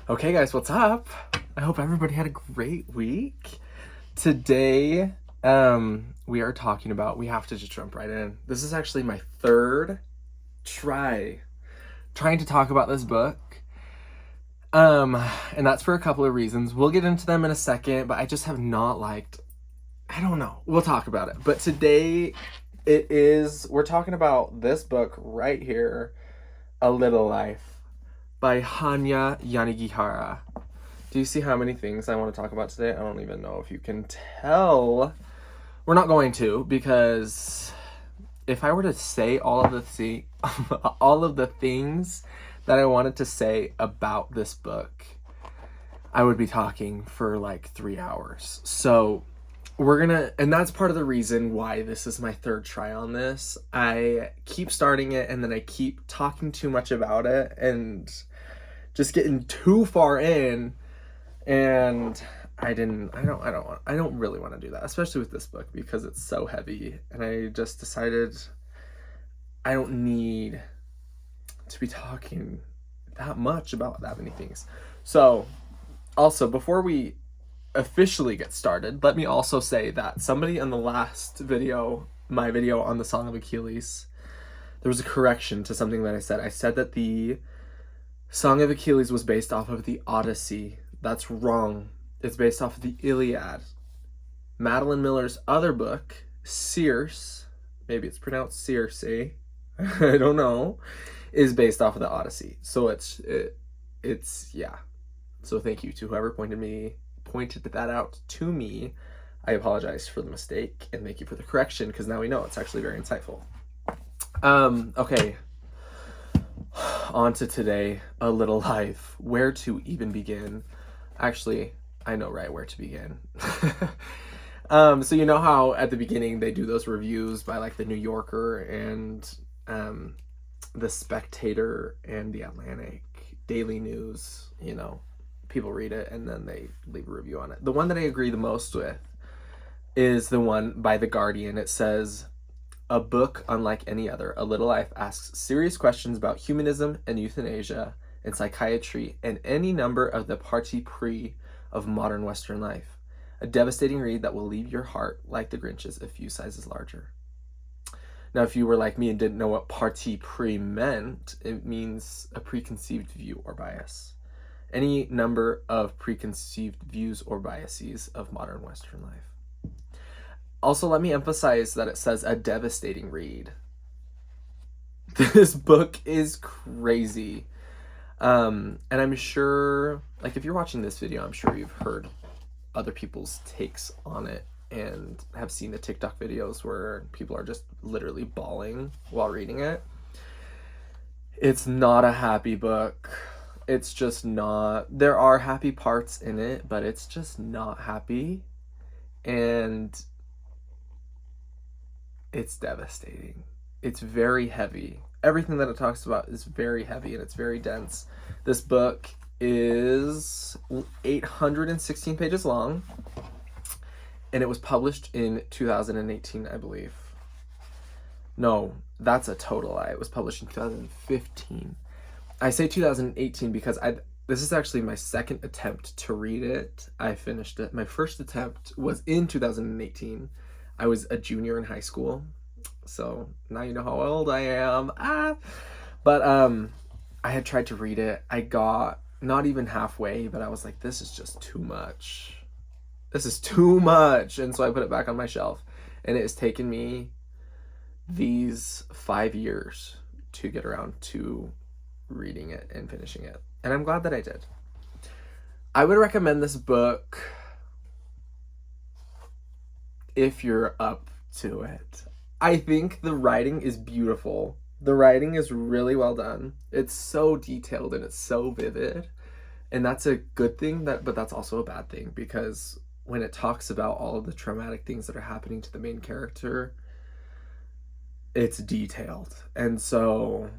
Okay, guys, what's up? I hope everybody had a great week. Today, we are talking about, we have to just jump right in. This is actually my third trying to talk about this book. And that's for a couple of reasons. We'll get into them in a second, but I just have not liked, I don't know. We'll talk about it. But today, we're talking about this book right here, A Little Life by Yanagihara. Do you see how many things I want to talk about today? I don't even know if you can tell. We're not going to, because if I were to say all of the things that I wanted to say about this book, I would be talking for like 3 hours. So and that's part of the reason why this is my third try on this. I keep starting it and then I keep talking too much about it and just getting too far in, and I don't really want to do that, especially with this book because it's so heavy, and I just decided I don't need to be talking that much about that many things. So, also, before we officially get started, let me also say that somebody in the last video, my video on the Song of Achilles, there was a correction to something that I said. I said that the Song of Achilles was based off of the Odyssey. That's wrong. It's based off of the Iliad. Madeline Miller's other book, Circe, maybe it's pronounced Circe, I don't know, is based off of the Odyssey. So it's yeah. So thank you to whoever pointed that out to me. I apologize for the mistake and thank you for the correction, because now we know. It's actually very insightful. Okay. On to today, A Little Life. Where to even begin? Actually, I know right where to begin. So you know how at the beginning they do those reviews by like the New Yorker and the Spectator and the Atlantic, Daily News, you know, people read it and then they leave a review on it. The one that I agree the most with is the one by The Guardian. It says, "A book unlike any other, A Little Life asks serious questions about humanism and euthanasia and psychiatry and any number of the parti pris of modern Western life. A devastating read that will leave your heart, like the Grinch's, a few sizes larger." Now, if you were like me and didn't know what parti pris meant, it means a preconceived view or bias. Any number of preconceived views or biases of modern Western life. Also, let me emphasize that it says a devastating read. This book is crazy. And I'm sure, like, if you're watching this video, I'm sure you've heard other people's takes on it and have seen the TikTok videos where people are just literally bawling while reading it. It's not a happy book. It's just not. There are happy parts in it, but it's just not happy. And it's devastating. It's very heavy. Everything that it talks about is very heavy and it's very dense. This book is 816 pages long, and it was published in 2018, I believe. No, that's a total lie. It was published in 2015. I say 2018 because this is actually my second attempt to read it. I finished it. My first attempt was in 2018. I was a junior in high school, so now you know how old I am. But I had tried to read it. I got not even halfway, but I was like, this is just too much. This is too much. And so I put it back on my shelf, and it has taken me these 5 years to get around to reading it and finishing it. And I'm glad that I did. I would recommend this book if you're up to it. I think the writing is beautiful. The writing is really well done. It's so detailed and it's so vivid. And that's a good thing, but that's also a bad thing, because when it talks about all of the traumatic things that are happening to the main character, it's detailed. And so,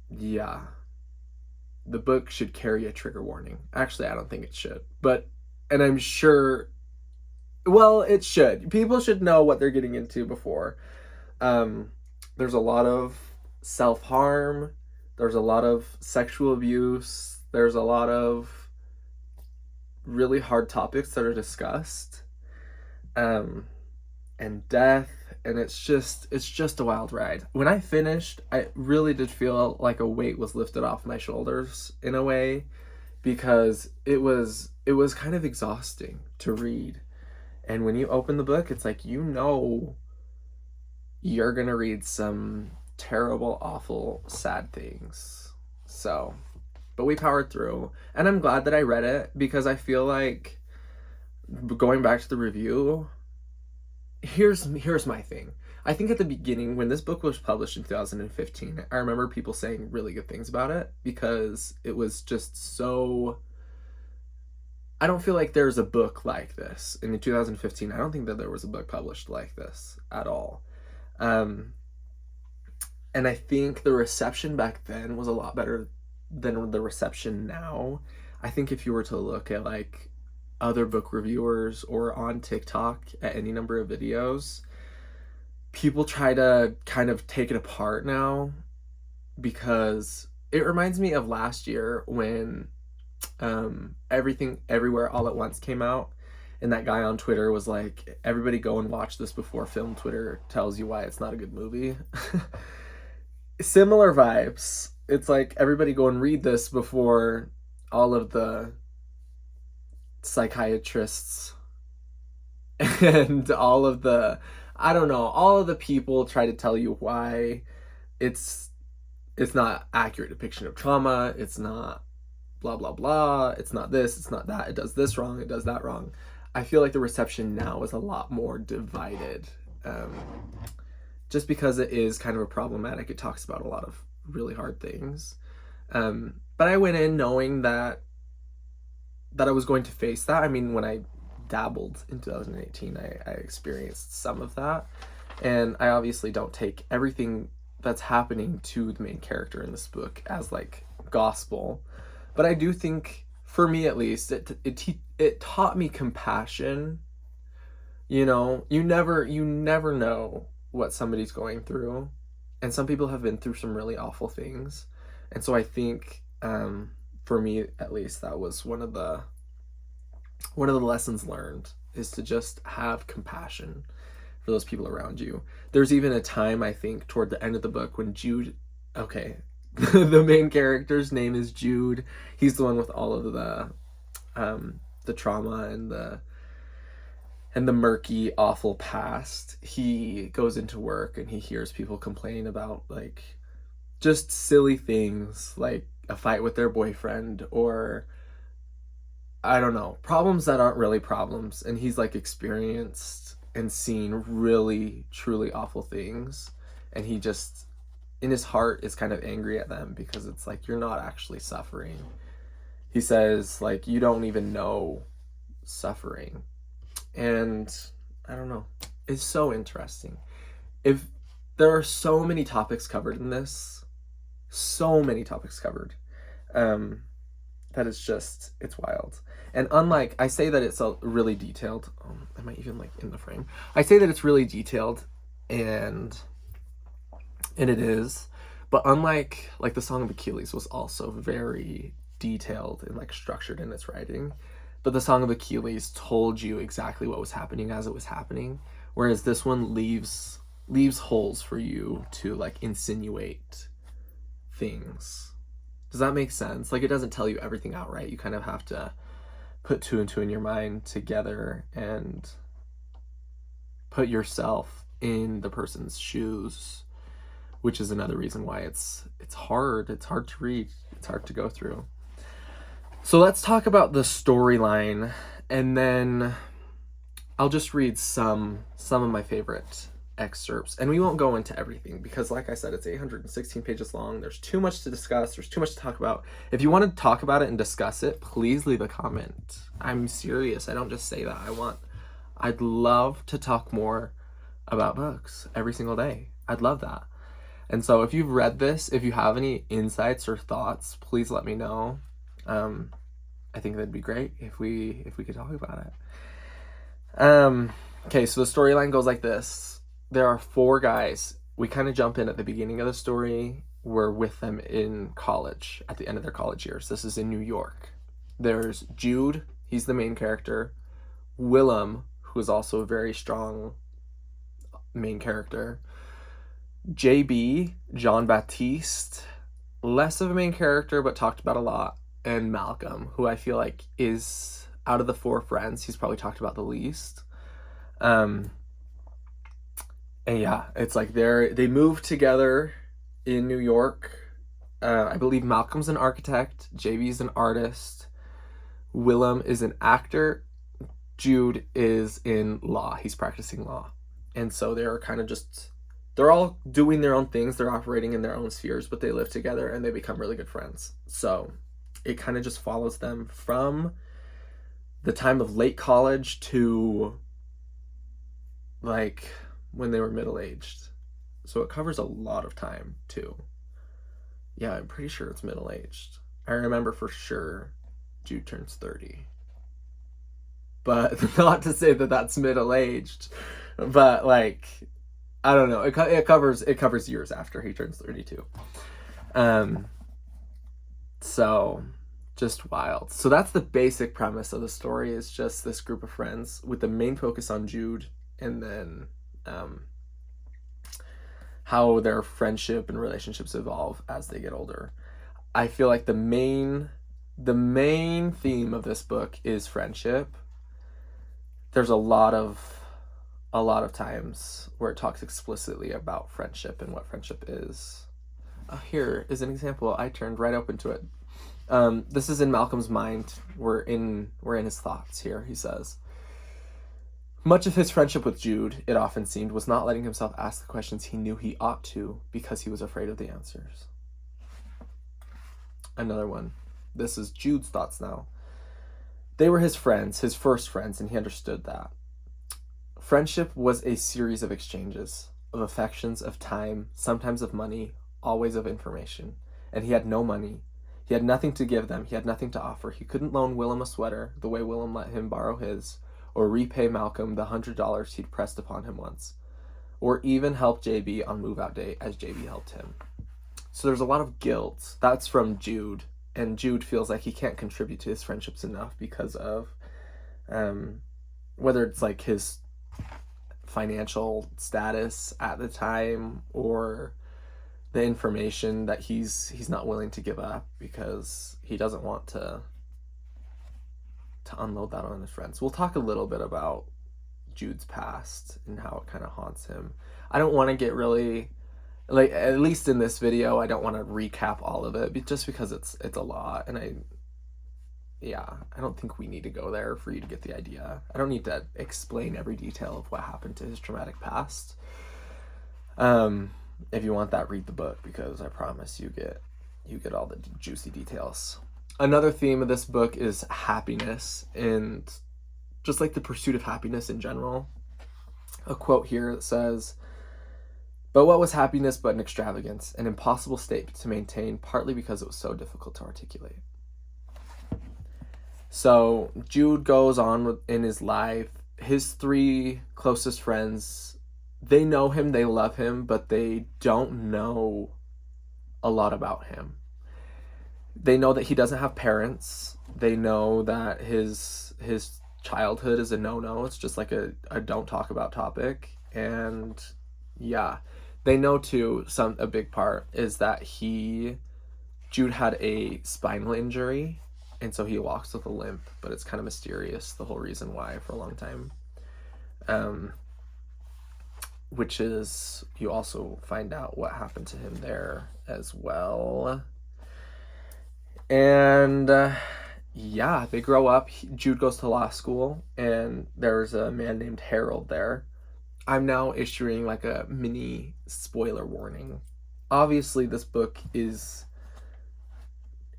yeah, the book should carry a trigger warning. Actually, I don't think it should. And I'm sure, well, it should. People should know what they're getting into before. There's a lot of self-harm. There's a lot of sexual abuse. There's a lot of really hard topics that are discussed, and death, and it's just a wild ride. When I finished, I really did feel like a weight was lifted off my shoulders in a way, because it was kind of exhausting to read. And when you open the book, it's like, you're gonna read some terrible, awful, sad things. So, but we powered through, and I'm glad that I read it, because I feel like, going back to the review, here's my thing. I think at the beginning, when this book was published in 2015, I remember people saying really good things about it, because it was just so... I don't feel like there's a book like this. In 2015, I don't think that there was a book published like this at all. And I think the reception back then was a lot better than the reception now. I think if you were to look at like other book reviewers or on TikTok at any number of videos, people try to kind of take it apart now, because it reminds me of last year when Everything Everywhere All at Once came out, and that guy on Twitter was like, everybody go and watch this before film Twitter tells you why it's not a good movie. Similar vibes. It's like, everybody go and read this before all of the psychiatrists and all of the, I don't know, all of the people try to tell you why it's not accurate depiction of trauma, it's not blah blah blah, it's not this, it's not that, it does this wrong, it does that wrong. I feel like the reception now is a lot more divided, just because it is kind of a problematic. It talks about a lot of really hard things, but I went in knowing that I was going to face that. I mean, when I dabbled in 2018, I experienced some of that, and I obviously don't take everything that's happening to the main character in this book as like gospel. But I do think, for me at least, it taught me compassion. You know, you never know what somebody's going through, and some people have been through some really awful things. And so I think, for me at least, that was one of the lessons learned, is to just have compassion for those people around you. There's even a time, I think, toward the end of the book when Jude, okay, the main character's name is Jude. He's the one with all of the trauma and the murky, awful past. He goes into work and he hears people complain about like just silly things, like a fight with their boyfriend, or I don't know, problems that aren't really problems. And he's like experienced and seen really, truly awful things. And he just, in his heart, is kind of angry at them, because it's like, you're not actually suffering. He says, like, you don't even know suffering. And I don't know, it's so interesting. If there are so many topics covered in this, so many topics covered, that it's wild. And unlike, I say that it's a really detailed, I might even like in the frame, I say that it's really detailed, and it is, but unlike like the Song of Achilles was also very detailed and like structured in its writing, but the Song of Achilles told you exactly what was happening as it was happening, whereas this one leaves holes for you to like insinuate things. Does that make sense? Like, it doesn't tell you everything outright. You kind of have to put two and two in your mind together and put yourself in the person's shoes, which is another reason why it's hard. It's hard to read. It's hard to go through. So let's talk about the storyline, and then I'll just read some of my favorite excerpts, and we won't go into everything, because like I said, it's 816 pages long. There's too much to discuss. There's too much to talk about. If you want to talk about it and discuss it, please leave a comment. I'm serious. I don't just say that. I'd love to talk more about books every single day. I'd love that. And so if you've read this, if you have any insights or thoughts, please let me know. I think that'd be great if we could talk about it. Okay, so the storyline goes like this. There are 4 guys. We kind of jump in at the beginning of the story. We're with them in college, at the end of their college years. This is in New York. There's Jude. He's the main character. Willem, who is also a very strong main character. JB, Jean Baptiste, less of a main character, but talked about a lot. And Malcolm, who I feel like is, out of the 4 friends, he's probably talked about the least. And yeah, it's like they moved together in New York. I believe Malcolm's an architect, JB's an artist, Willem is an actor, Jude is in law. He's practicing law. And so they're kind of just, they're all doing their own things. They're operating in their own spheres, but they live together and they become really good friends. So it kind of just follows them from the time of late college to like when they were middle-aged. So it covers a lot of time too. Yeah, I'm pretty sure it's middle-aged. I remember for sure Jude turns 30. But not to say that that's middle-aged, but like, I don't know. It covers years after he turns 32. So just wild. So that's the basic premise of the story, is just this group of friends with the main focus on Jude, and then how their friendship and relationships evolve as they get older. I feel like the main theme of this book is friendship. There's a lot of times where it talks explicitly about friendship and what friendship is. Here is an example. I turned right open to it. This is in Malcolm's mind. We're in his thoughts here. He says, much of his friendship with Jude, it often seemed, was not letting himself ask the questions he knew he ought to because he was afraid of the answers. Another one. This is Jude's thoughts now. They were his friends, his first friends, and he understood that. Friendship was a series of exchanges, of affections, of time, sometimes of money, always of information. And he had no money. He had nothing to give them. He had nothing to offer. He couldn't loan Willem a sweater the way Willem let him borrow his, or repay Malcolm the $100 he'd pressed upon him once, or even help JB on move-out day as JB helped him. So there's a lot of guilt. That's from Jude, and Jude feels like he can't contribute to his friendships enough because of whether it's like his financial status at the time, or the information that he's not willing to give up because he doesn't want to unload that on his friends. We'll talk a little bit about Jude's past and how it kind of haunts him. I don't want to get really, like, at least in this video, I don't want to recap all of it, just because it's a lot, and I don't think we need to go there for you to get the idea. I don't need to explain every detail of what happened to his traumatic past. If you want that, read the book, because I promise you get all the juicy details. Another theme of this book is happiness, and just like the pursuit of happiness in general. A quote here that says, "But what was happiness but an extravagance, an impossible state to maintain, partly because it was so difficult to articulate." So Jude goes on in his life. His 3 closest friends, they know him, they love him, but they don't know a lot about him. They know that he doesn't have parents. They know that his childhood is a no-no. It's just like a don't talk about topic. And yeah, they know too, a big part is that Jude had a spinal injury, and so he walks with a limp, but it's kind of mysterious, the whole reason why, for a long time. Which is, you also find out what happened to him there as well. And yeah, they grow up. Jude goes to law school, and there's a man named Harold there. I'm now issuing like a mini spoiler warning. Obviously, this book is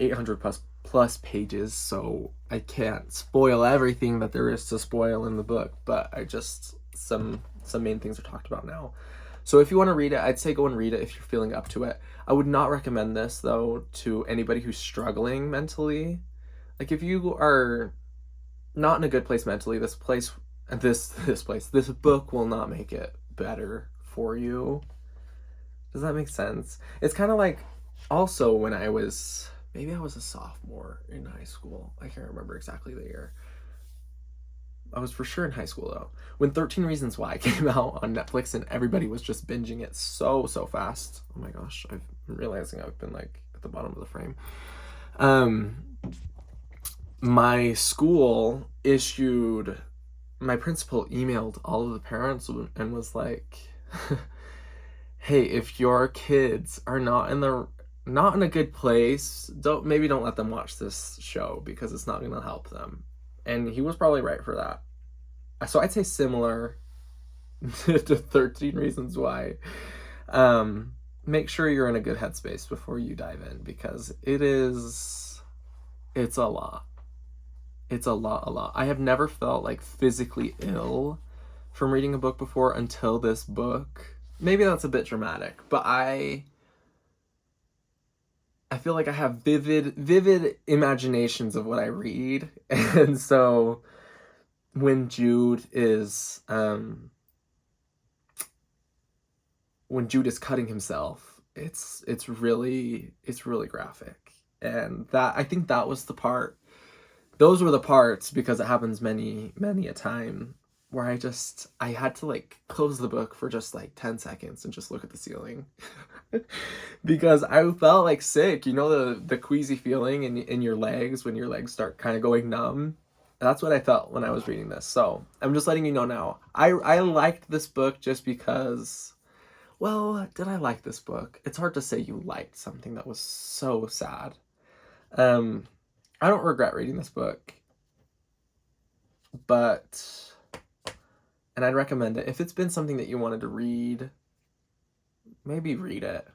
800 plus pages, so I can't spoil everything that there is to spoil in the book, but some main things are talked about now. So if you want to read it, I'd say go and read it if you're feeling up to it. I would not recommend this, though, to anybody who's struggling mentally. Like, if you are not in a good place mentally, this book will not make it better for you. Does that make sense? It's kind of like, also, maybe I was a sophomore in high school. I can't remember exactly the year. I was for sure in high school though, when 13 Reasons Why came out on Netflix and everybody was just binging it so fast. Oh my gosh, I'm realizing I've been like at the bottom of the frame. My school issued, my principal emailed all of the parents and was like, hey, if your kids are not in a good place, don't let them watch this show because it's not going to help them. And he was probably right for that. So I'd say similar to 13 Reasons Why. Make sure you're in a good headspace before you dive in, because it's a lot. It's a lot. I have never felt like physically ill from reading a book before until this book. Maybe that's a bit dramatic, but I feel like I have vivid imaginations of what I read. And so when Jude is cutting himself, it's really graphic. And that, I think that was the part, those were the parts, because it happens many a time, where I had to like close the book for just like 10 seconds and just look at the ceiling. Because I felt like sick, the queasy feeling in your legs when your legs start kind of going numb. That's what I felt when I was reading this. So I'm just letting you know now. I liked this book just because, well, did I like this book? It's hard to say you liked something that was so sad. I don't regret reading this book, and I'd recommend it. If it's been something that you wanted to read, maybe read it.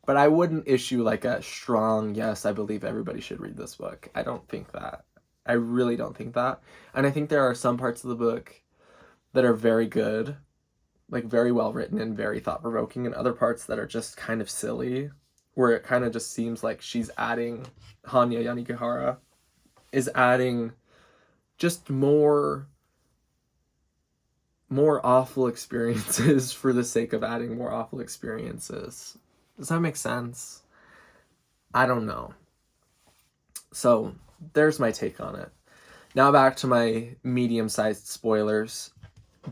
But I wouldn't issue like a strong, yes, I believe everybody should read this book. I don't think that. I really don't think that. And I think there are some parts of the book that are very good, like very well written and very thought-provoking, and other parts that are just kind of silly, where it kind of just seems like she's adding, Yanagihara is adding just more awful experiences for the sake of adding more awful experiences. Does that make sense? I don't know. So there's my take on it. Now back to my medium-sized spoilers.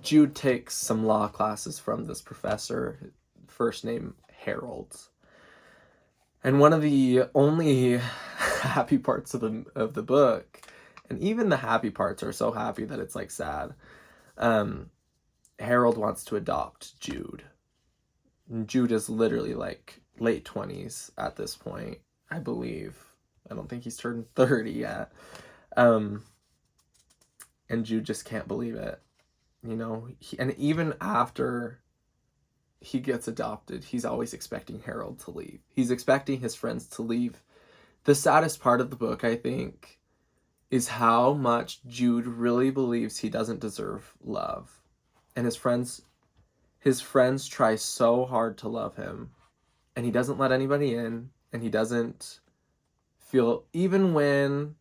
Jude takes some law classes from this professor, first name Harold. And one of the only happy parts of the book, and even the happy parts are so happy that it's like sad, Harold wants to adopt Jude. And Jude is literally like late 20s at this point, I believe. I don't think he's turned 30 yet. And Jude just can't believe it. And even after he gets adopted, he's always expecting Harold to leave. He's expecting his friends to leave. The saddest part of the book, I think, is how much Jude really believes he doesn't deserve love. And his friends try so hard to love him, and he doesn't let anybody in, and he doesn't feel, even when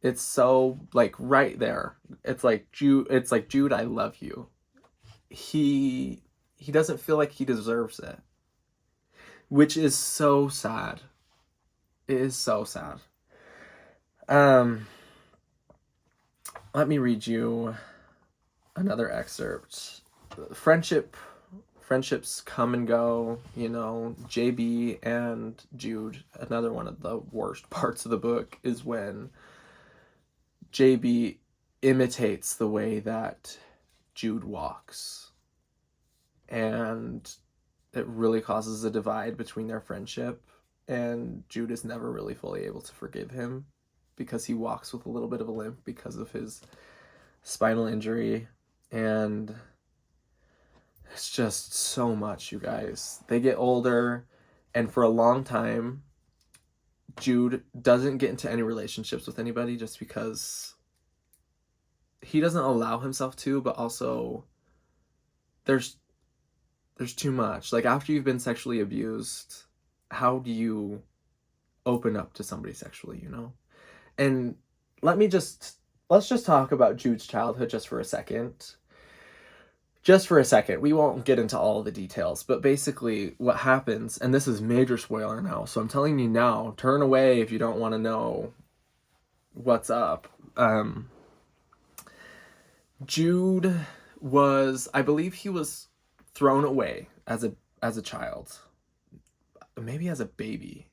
it's so like right there, it's like, Jude, I love you. He doesn't feel like he deserves it, which is so sad. It is so sad. Let me read you another excerpt. Friendships come and go, JB and Jude. Another one of the worst parts of the book is when JB imitates the way that Jude walks. And it really causes a divide between their friendship, and Jude is never really fully able to forgive him because he walks with a little bit of a limp because of his spinal injury. And it's just so much, you guys. They get older, and for a long time, Jude doesn't get into any relationships with anybody just because he doesn't allow himself to, but also there's too much. Like, after you've been sexually abused, how do you open up to somebody sexually, And let's just talk about Jude's childhood just for a second. We won't get into all the details, but basically what happens, and this is major spoiler now, so I'm telling you now, turn away if you don't want to know what's up. Jude was, I believe he was thrown away as a child. Maybe as a baby.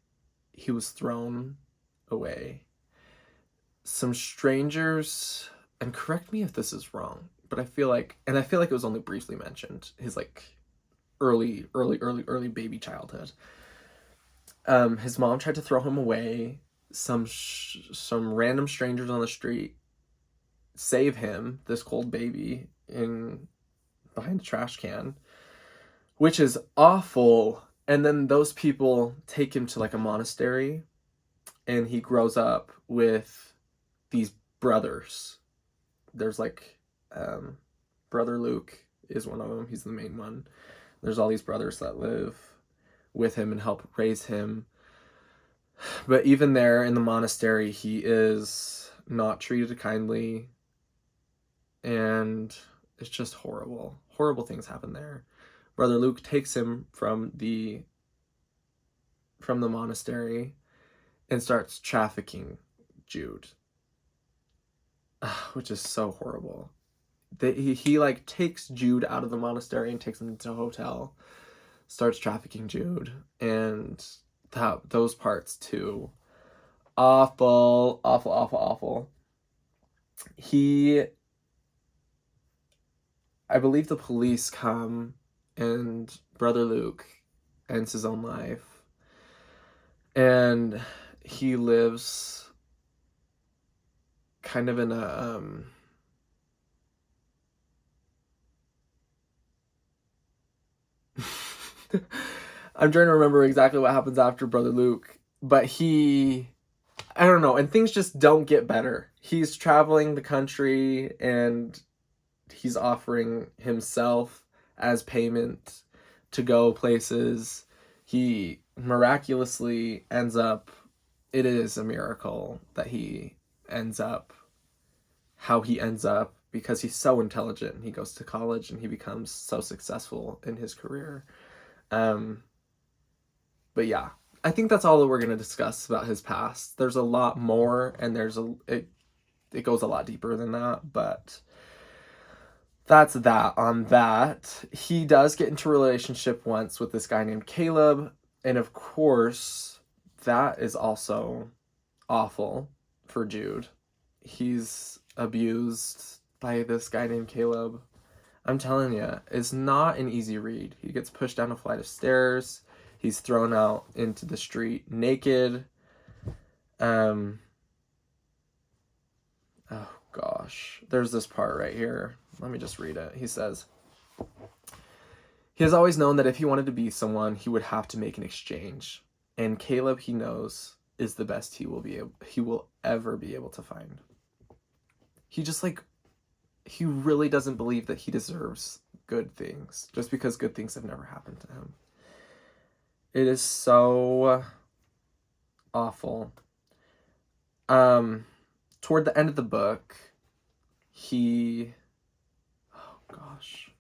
He was thrown away. Some strangers, and correct me if this is wrong, but I feel like it was only briefly mentioned, his like early baby childhood. His mom tried to throw him away. Some random strangers on the street save him, this cold baby, in behind a trash can, which is awful. And then those people take him to like a monastery, and he grows up with these brothers. There's like brother Luke is one of them. He's the main one. There's all these brothers that live with him and help raise him. But even there in the monastery, he is not treated kindly, and it's just horrible. Horrible things happen there. Brother Luke takes him from the monastery and starts trafficking Jude, which is so horrible. He like takes Jude out of the monastery and takes him to a hotel, starts trafficking Jude, and those parts too, awful. I believe the police come, and Brother Luke ends his own life, and he lives kind of in a I'm trying to remember exactly what happens after Brother Luke, but I don't know, and things just don't get better. He's traveling the country, and he's offering himself as payment to go places. He miraculously ends up, it is a miracle that he ends up how he ends up, because he's so intelligent, and he goes to college, and he becomes so successful in his career. But yeah, I think that's all that we're going to discuss about his past. There's a lot more, and it goes a lot deeper than that, but that's that on that. He does get into a relationship once with this guy named Caleb, and of course, that is also awful for Jude. He's abused by this guy named Caleb. I'm telling you, it's not an easy read. He gets pushed down a flight of stairs. He's thrown out into the street naked. Oh gosh. There's this part right here. Let me just read it. He says, he has always known that if he wanted to be someone, he would have to make an exchange. And Caleb, he knows, is the best he will ever be able to find. He really doesn't believe that he deserves good things just because good things have never happened to him. It is so awful. Toward the end of the book, oh gosh,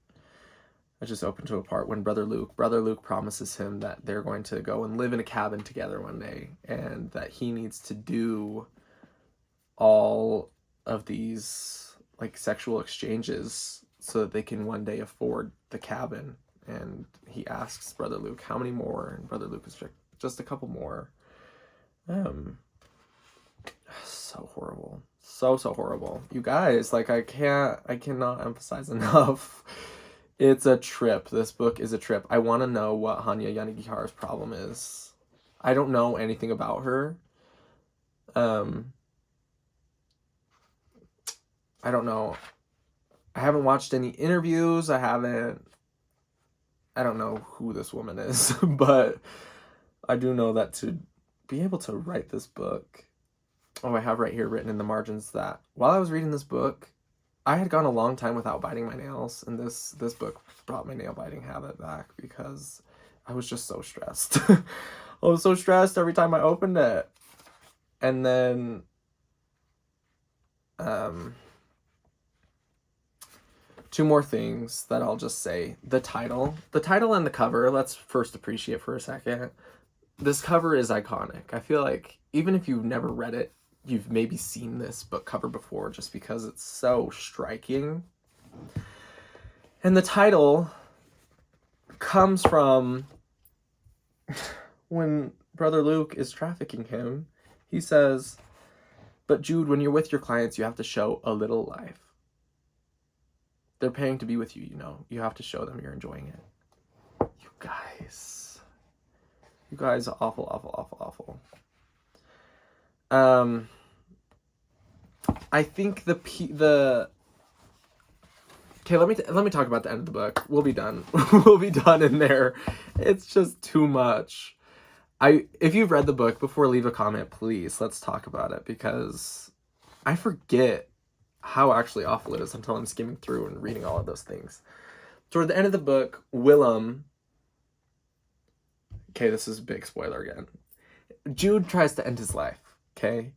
I just opened to a part when Brother Luke promises him that they're going to go and live in a cabin together one day, and that he needs to do all of these like sexual exchanges so that they can one day afford the cabin. And he asks Brother Luke, how many more? And Brother Luke is like, just a couple more. So horrible. So horrible. You guys, like, I cannot emphasize enough. It's a trip. This book is a trip. I want to know what Hanya Yanagihara's problem is. I don't know anything about her. I don't know. I haven't watched any interviews. I don't know who this woman is, but I do know that to be able to write this book. Oh, I have right here written in the margins that while I was reading this book, I had gone a long time without biting my nails, and this book brought my nail biting habit back because I was just so stressed. I was so stressed every time I opened it. And then two more things that I'll just say. The title and the cover, let's first appreciate for a second. This cover is iconic. I feel like even if you've never read it, you've maybe seen this book cover before, just because it's so striking. And the title comes from when Brother Luke is trafficking him. He says, "But Jude, when you're with your clients, you have to show a little life. They're paying to be with you, you know. You have to show them you're enjoying it." You guys. You guys are awful, awful, awful, awful. I think the okay, let me talk about the end of the book. We'll be done. We'll be done in there. It's just too much. If you've read the book before, leave a comment, please. Let's talk about it, because I forget how actually awful it is until I'm skimming through and reading all of those things. Toward the end of the book, Willem. Okay, this is a big spoiler again. Jude tries to end his life. Okay.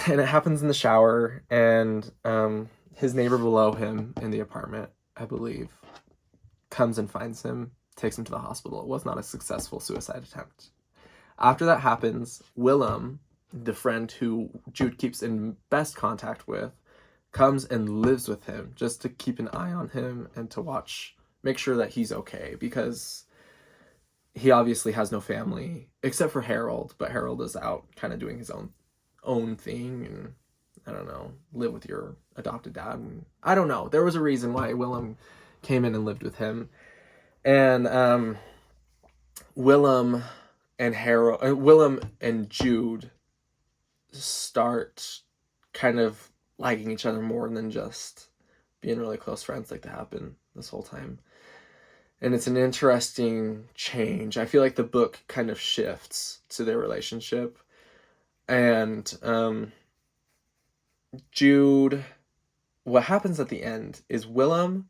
And it happens in the shower, and his neighbor below him in the apartment, I believe, comes and finds him, takes him to the hospital. It was not a successful suicide attempt. After that happens, Willem, the friend who Jude keeps in best contact with, comes and lives with him just to keep an eye on him and to make sure that he's okay, because he obviously has no family except for Harold, but Harold is out kind of doing his own thing, and I don't know, live with your adopted dad. And I don't know. There was a reason why Willem came in and lived with him. And Willem and Jude start kind of liking each other more than just being really close friends like they have been this whole time. And it's an interesting change. I feel like the book kind of shifts to their relationship. And Jude, what happens at the end is Willem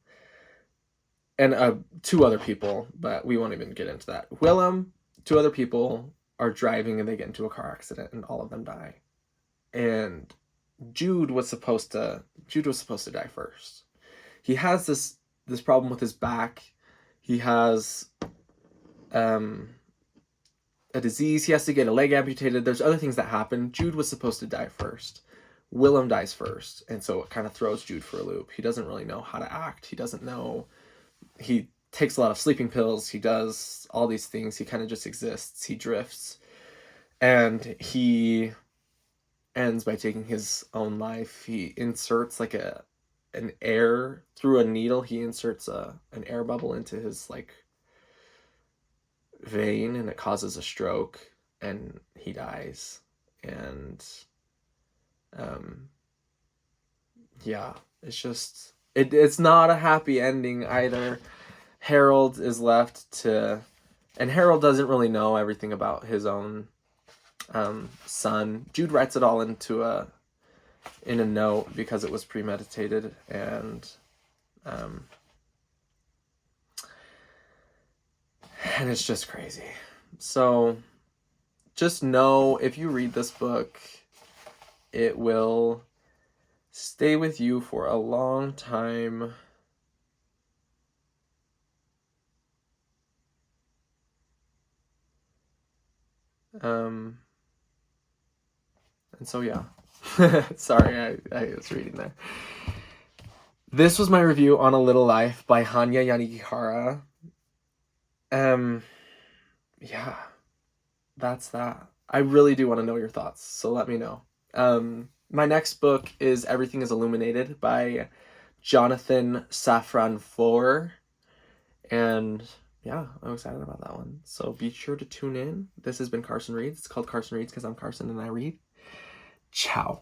and two other people, but we won't even get into that. Willem, two other people are driving and they get into a car accident and all of them die. And Jude was supposed to die first. He has this problem with his back. He has a disease. He has to get a leg amputated. There's other things that happen. Jude was supposed to die first. Willem dies first. And so it kind of throws Jude for a loop. He doesn't really know how to act. He doesn't know. He takes a lot of sleeping pills. He does all these things. He kind of just exists. He drifts. And he ends by taking his own life. He inserts like an air through a needle. He inserts an air bubble into his like vein, and it causes a stroke, and he dies. And yeah, it's just it's not a happy ending either. Harold is left to, and Harold doesn't really know everything about his own son. Jude writes it all in a note because it was premeditated, and it's just crazy. So just know, if you read this book, it will stay with you for a long time. And so, yeah. Sorry, I was reading there. This was my review on A Little Life by Hanya Yanagihara. Yeah, that's that. I really do want to know your thoughts, so let me know. My next book is Everything is Illuminated by Jonathan Safran Foer. And yeah, I'm excited about that one. So be sure to tune in. This has been Carson Reads. It's called Carson Reads because I'm Carson and I read. Ciao.